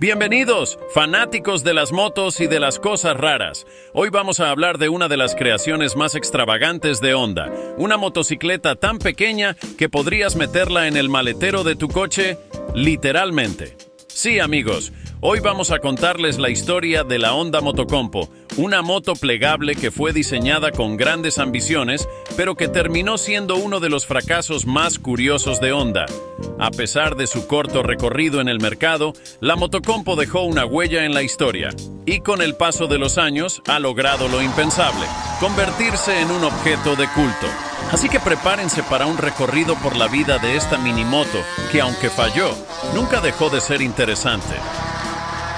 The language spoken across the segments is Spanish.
Bienvenidos, fanáticos de las motos y de las cosas raras. Hoy vamos a hablar de una de las creaciones más extravagantes de Honda, una motocicleta tan pequeña que podrías meterla en el maletero de tu coche, literalmente. Sí, amigos, hoy vamos a contarles la historia de la Honda Motocompo, una moto plegable que fue diseñada con grandes ambiciones, pero que terminó siendo uno de los fracasos más curiosos de Honda. A pesar de su corto recorrido en el mercado, la Motocompo dejó una huella en la historia, y con el paso de los años ha logrado lo impensable, convertirse en un objeto de culto. Así que prepárense para un recorrido por la vida de esta minimoto, que aunque falló, nunca dejó de ser interesante.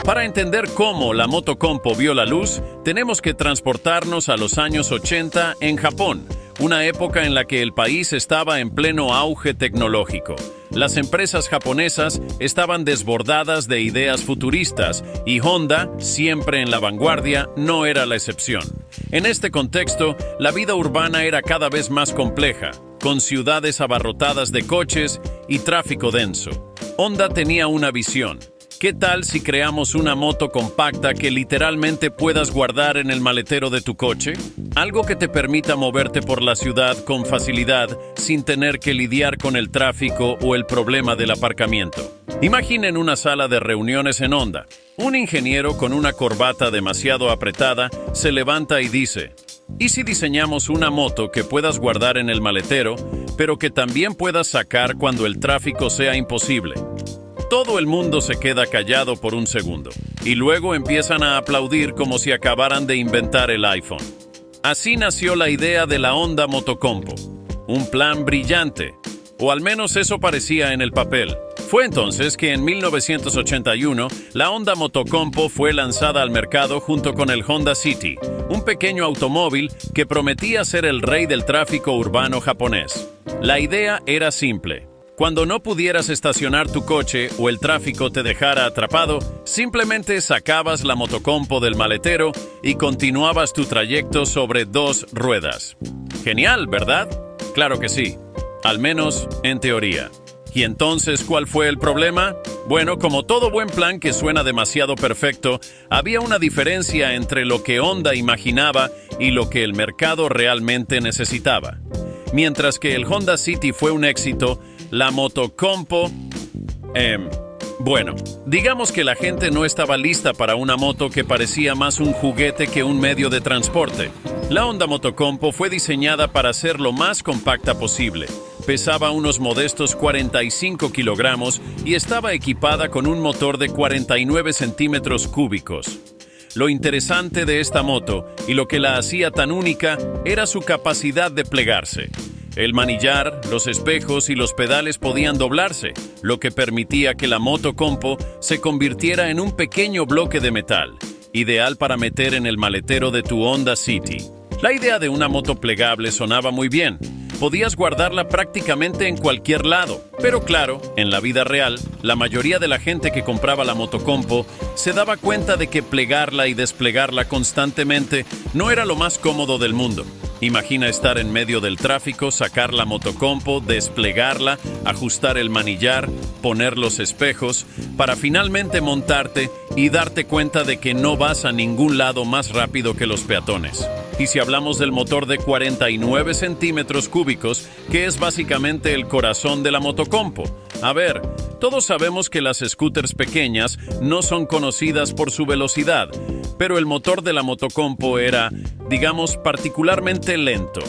Para entender cómo la Motocompo vio la luz, tenemos que transportarnos a los años 80 en Japón, una época en la que el país estaba en pleno auge tecnológico. Las empresas japonesas estaban desbordadas de ideas futuristas y Honda, siempre en la vanguardia, no era la excepción. En este contexto, la vida urbana era cada vez más compleja, con ciudades abarrotadas de coches y tráfico denso. Honda tenía una visión. ¿Qué tal si creamos una moto compacta que literalmente puedas guardar en el maletero de tu coche? Algo que te permita moverte por la ciudad con facilidad sin tener que lidiar con el tráfico o el problema del aparcamiento. Imaginen una sala de reuniones en Honda. Un ingeniero con una corbata demasiado apretada se levanta y dice: ¿y si diseñamos una moto que puedas guardar en el maletero, pero que también puedas sacar cuando el tráfico sea imposible? Todo el mundo se queda callado por un segundo, y luego empiezan a aplaudir como si acabaran de inventar el iPhone. Así nació la idea de la Honda Motocompo, un plan brillante, o al menos eso parecía en el papel. Fue entonces que en 1981 la Honda Motocompo fue lanzada al mercado junto con el Honda City, un pequeño automóvil que prometía ser el rey del tráfico urbano japonés. La idea era simple. Cuando no pudieras estacionar tu coche o el tráfico te dejara atrapado, simplemente sacabas la Motocompo del maletero y continuabas tu trayecto sobre dos ruedas. Genial, ¿verdad? Claro que sí, al menos en teoría. ¿Y entonces cuál fue el problema? Bueno, como todo buen plan que suena demasiado perfecto, había una diferencia entre lo que Honda imaginaba y lo que el mercado realmente necesitaba. Mientras que el Honda City fue un éxito, la Motocompo, digamos que la gente no estaba lista para una moto que parecía más un juguete que un medio de transporte. La Honda Motocompo fue diseñada para ser lo más compacta posible. Pesaba unos modestos 45 kilogramos y estaba equipada con un motor de 49 centímetros cúbicos. Lo interesante de esta moto, y lo que la hacía tan única, era su capacidad de plegarse. El manillar, los espejos y los pedales podían doblarse, lo que permitía que la Motocompo se convirtiera en un pequeño bloque de metal, ideal para meter en el maletero de tu Honda City. La idea de una moto plegable sonaba muy bien. Podías guardarla prácticamente en cualquier lado. Pero claro, en la vida real, la mayoría de la gente que compraba la Motocompo se daba cuenta de que plegarla y desplegarla constantemente no era lo más cómodo del mundo. Imagina estar en medio del tráfico, sacar la Motocompo, desplegarla, ajustar el manillar, poner los espejos, para finalmente montarte y darte cuenta de que no vas a ningún lado más rápido que los peatones. Y si hablamos del motor de 49 centímetros cúbicos, que es básicamente el corazón de la Motocompo. A ver, todos sabemos que las scooters pequeñas no son conocidas por su velocidad, pero el motor de la Motocompo era, digamos, particularmente lento.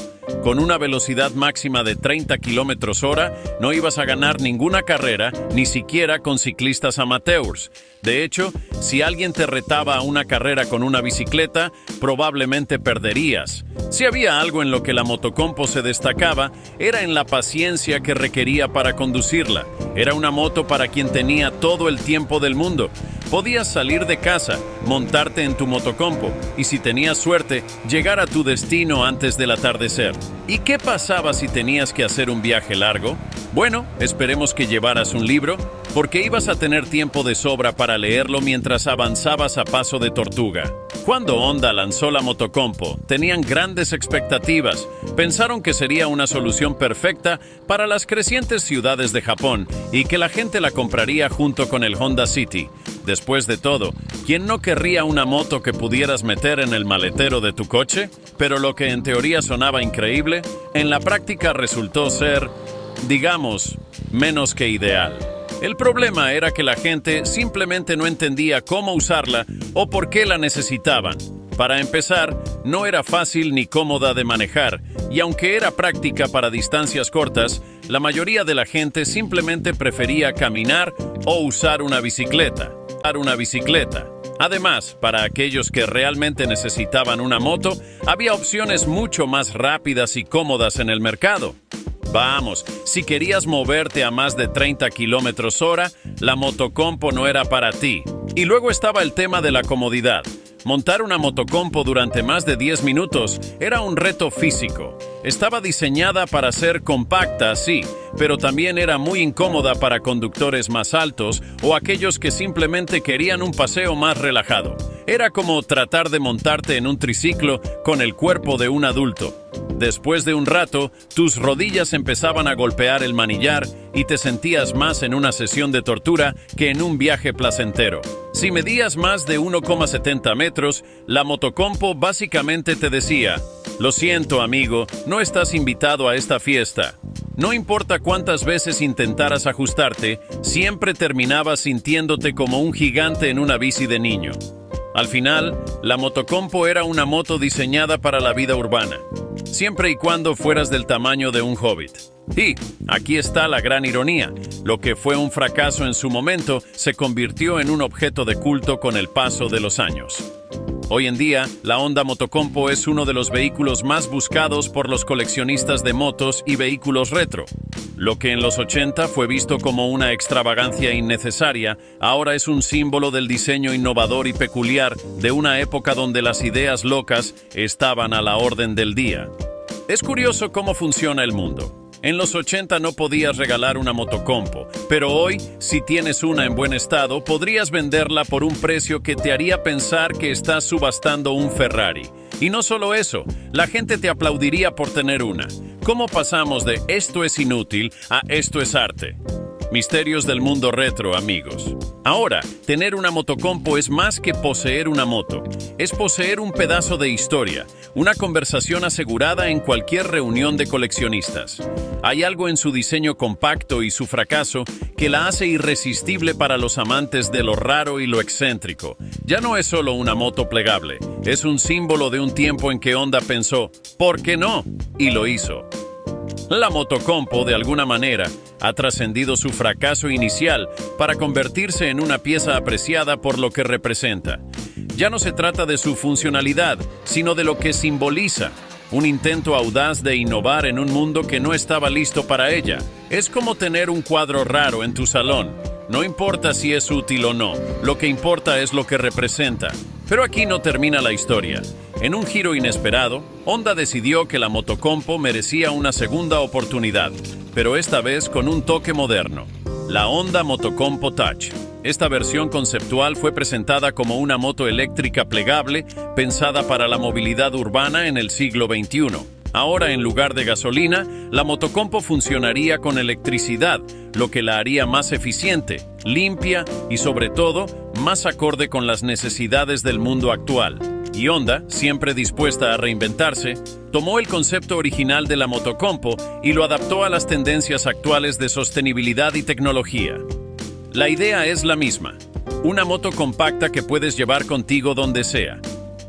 Con una velocidad máxima de 30 km/h, no ibas a ganar ninguna carrera, ni siquiera con ciclistas amateurs. De hecho, si alguien te retaba a una carrera con una bicicleta, probablemente perderías. Si había algo en lo que la Motocompo se destacaba, era en la paciencia que requería para conducirla. Era una moto para quien tenía todo el tiempo del mundo. Podías salir de casa, montarte en tu Motocompo y, si tenías suerte, llegar a tu destino antes del atardecer. ¿Y qué pasaba si tenías que hacer un viaje largo? Bueno, esperemos que llevaras un libro, porque ibas a tener tiempo de sobra para leerlo mientras avanzabas a paso de tortuga. Cuando Honda lanzó la Motocompo, tenían grandes expectativas. Pensaron que sería una solución perfecta para las crecientes ciudades de Japón y que la gente la compraría junto con el Honda City. Después de todo, ¿quién no querría una moto que pudieras meter en el maletero de tu coche? Pero lo que en teoría sonaba increíble, en la práctica resultó ser, digamos, menos que ideal. El problema era que la gente simplemente no entendía cómo usarla o por qué la necesitaban. Para empezar, no era fácil ni cómoda de manejar, y aunque era práctica para distancias cortas, la mayoría de la gente simplemente prefería caminar o usar una bicicleta. Además, para aquellos que realmente necesitaban una moto, había opciones mucho más rápidas y cómodas en el mercado. Vamos, si querías moverte a más de 30 km/h, la motocompo no era para ti. Y luego estaba el tema de la comodidad. Montar una motocompo durante más de 10 minutos era un reto físico. Estaba diseñada para ser compacta, sí, pero también era muy incómoda para conductores más altos o aquellos que simplemente querían un paseo más relajado. Era como tratar de montarte en un triciclo con el cuerpo de un adulto. Después de un rato, tus rodillas empezaban a golpear el manillar y te sentías más en una sesión de tortura que en un viaje placentero. Si medías más de 1,70 metros, la motocompo básicamente te decía: «Lo siento, amigo, no estás invitado a esta fiesta». No importa cuántas veces intentaras ajustarte, siempre terminabas sintiéndote como un gigante en una bici de niño. Al final, la motocompo era una moto diseñada para la vida urbana, siempre y cuando fueras del tamaño de un hobbit. Y aquí está la gran ironía: lo que fue un fracaso en su momento se convirtió en un objeto de culto con el paso de los años. Hoy en día, la Honda Motocompo es uno de los vehículos más buscados por los coleccionistas de motos y vehículos retro. Lo que en los 80 fue visto como una extravagancia innecesaria, ahora es un símbolo del diseño innovador y peculiar de una época donde las ideas locas estaban a la orden del día. Es curioso cómo funciona el mundo. En los 80 no podías regalar una motocompo, pero hoy, si tienes una en buen estado, podrías venderla por un precio que te haría pensar que estás subastando un Ferrari. Y no solo eso, la gente te aplaudiría por tener una. ¿Cómo pasamos de esto es inútil a esto es arte? Misterios del mundo retro, amigos. Ahora, tener una motocompo es más que poseer una moto. Es poseer un pedazo de historia, una conversación asegurada en cualquier reunión de coleccionistas. Hay algo en su diseño compacto y su fracaso que la hace irresistible para los amantes de lo raro y lo excéntrico. Ya no es solo una moto plegable, es un símbolo de un tiempo en que Honda pensó, ¿por qué no? Y lo hizo. La motocompo, de alguna manera, ha trascendido su fracaso inicial para convertirse en una pieza apreciada por lo que representa. Ya no se trata de su funcionalidad, sino de lo que simboliza. Un intento audaz de innovar en un mundo que no estaba listo para ella. Es como tener un cuadro raro en tu salón. No importa si es útil o no, lo que importa es lo que representa. Pero aquí no termina la historia. En un giro inesperado, Honda decidió que la motocompo merecía una segunda oportunidad, pero esta vez con un toque moderno. La Honda Motocompo Touch. Esta versión conceptual fue presentada como una moto eléctrica plegable pensada para la movilidad urbana en el siglo XXI. Ahora, en lugar de gasolina, la motocompo funcionaría con electricidad, lo que la haría más eficiente, limpia y, sobre todo, más acorde con las necesidades del mundo actual. Y Honda, siempre dispuesta a reinventarse, tomó el concepto original de la motocompo y lo adaptó a las tendencias actuales de sostenibilidad y tecnología. La idea es la misma: una moto compacta que puedes llevar contigo donde sea,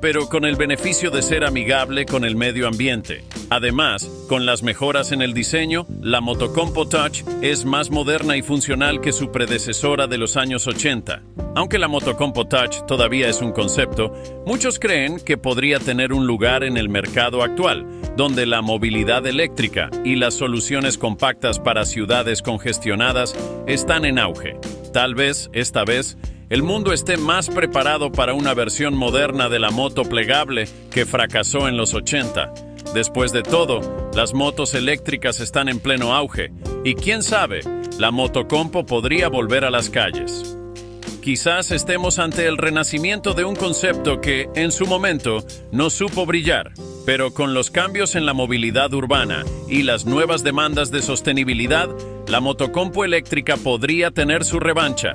pero con el beneficio de ser amigable con el medio ambiente. Además, con las mejoras en el diseño, la Motocompo Touch es más moderna y funcional que su predecesora de los años 80. Aunque la Motocompo Touch todavía es un concepto, muchos creen que podría tener un lugar en el mercado actual, donde la movilidad eléctrica y las soluciones compactas para ciudades congestionadas están en auge. Tal vez, esta vez, el mundo esté más preparado para una versión moderna de la moto plegable que fracasó en los 80. Después de todo, las motos eléctricas están en pleno auge, y quién sabe, la motocompo podría volver a las calles. Quizás estemos ante el renacimiento de un concepto que, en su momento, no supo brillar, pero con los cambios en la movilidad urbana y las nuevas demandas de sostenibilidad, la motocompo eléctrica podría tener su revancha.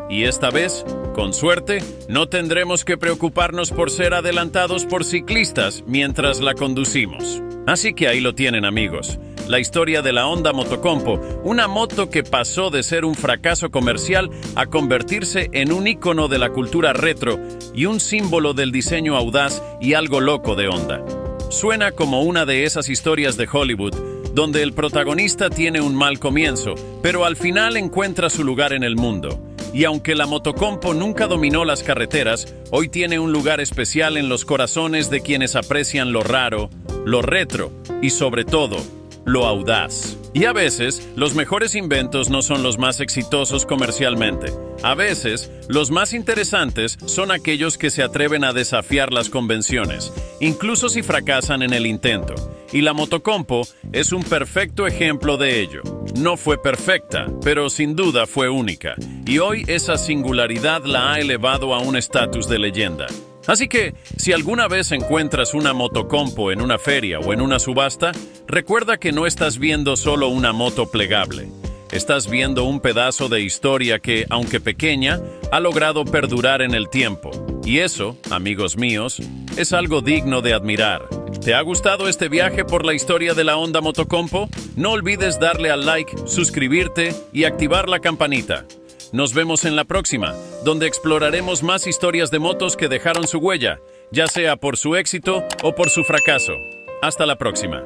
Y esta vez, con suerte, no tendremos que preocuparnos por ser adelantados por ciclistas mientras la conducimos. Así que ahí lo tienen, amigos. La historia de la Honda Motocompo, una moto que pasó de ser un fracaso comercial a convertirse en un ícono de la cultura retro y un símbolo del diseño audaz y algo loco de Honda. Suena como una de esas historias de Hollywood, donde el protagonista tiene un mal comienzo, pero al final encuentra su lugar en el mundo. Y aunque la Motocompo nunca dominó las carreteras, hoy tiene un lugar especial en los corazones de quienes aprecian lo raro, lo retro y sobre todo, lo audaz. Y a veces, los mejores inventos no son los más exitosos comercialmente. A veces, los más interesantes son aquellos que se atreven a desafiar las convenciones, incluso si fracasan en el intento. Y la Motocompo es un perfecto ejemplo de ello. No fue perfecta, pero sin duda fue única. Y hoy esa singularidad la ha elevado a un estatus de leyenda. Así que, si alguna vez encuentras una Motocompo en una feria o en una subasta, recuerda que no estás viendo solo una moto plegable. Estás viendo un pedazo de historia que, aunque pequeña, ha logrado perdurar en el tiempo. Y eso, amigos míos, es algo digno de admirar. ¿Te ha gustado este viaje por la historia de la Honda Motocompo? No olvides darle al like, suscribirte y activar la campanita. Nos vemos en la próxima, donde exploraremos más historias de motos que dejaron su huella, ya sea por su éxito o por su fracaso. Hasta la próxima.